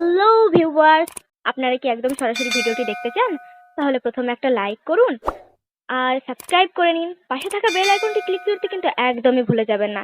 Hello viewers, আপনারা কি একদম সরাসরি ভিডিওটি দেখতে চান? তাহলে প্রথমে একটা লাইক করুন আর সাবস্ক্রাইব করে নিন। পাশে থাকা বেল আইকনটি ক্লিক করতে কিন্তু একদমই ভুলে যাবেন না।